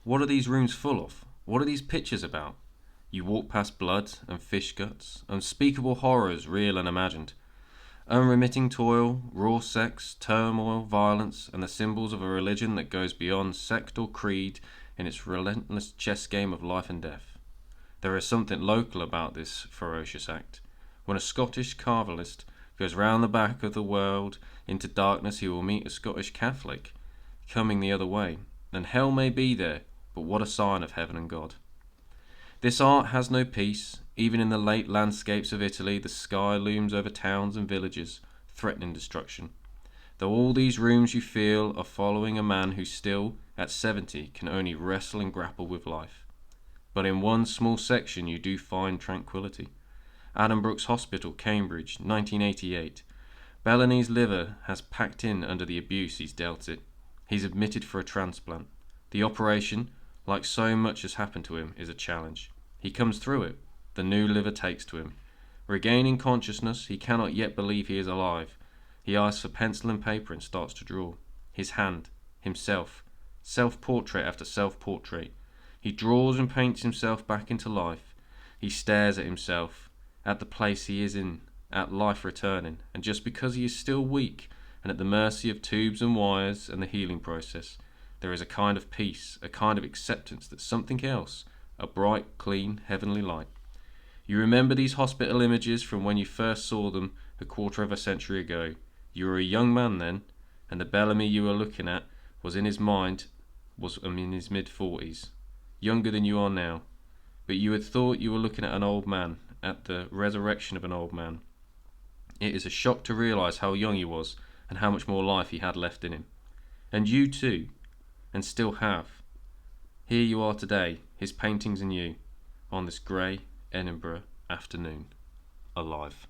What are these rooms full of? What are these pictures about? You walk past blood and fish guts, unspeakable horrors real and imagined, unremitting toil, raw sex, turmoil, violence, and the symbols of a religion that goes beyond sect or creed in its relentless chess game of life and death. There is something local about this ferocious act. When a Scottish carvelist goes round the back of the world into darkness, he will meet a Scottish Catholic coming the other way, and hell may be there, but what a sign of heaven and God. This art has no peace. Even in the late landscapes of Italy, the sky looms over towns and villages, threatening destruction. Though all these rooms you feel are following a man who still, at 70, can only wrestle and grapple with life. But in one small section you do find tranquility. Addenbrooke's Hospital, Cambridge, 1988. Bellany's liver has packed in under the abuse he's dealt it. He's admitted for a transplant. The operation, like so much has happened to him, is a challenge. He comes through it. The new liver takes to him. Regaining consciousness, he cannot yet believe he is alive. He asks for pencil and paper and starts to draw. His hand, himself, self-portrait after self-portrait. He draws and paints himself back into life. He stares at himself, at the place he is in, at life returning, and just because he is still weak and at the mercy of tubes and wires and the healing process, there is a kind of peace, a kind of acceptance that something else, a bright, clean, heavenly light. You remember these hospital images from when you first saw them a quarter of a century ago. You were a young man then, and the Bellamy you were looking at was in his mid-40s, younger than you are now. But you had thought you were looking at an old man, at the resurrection of an old man. It is a shock to realise how young he was and how much more life he had left in him. And you too, and still have. Here you are today, his paintings and you, on this grey Edinburgh afternoon, alive.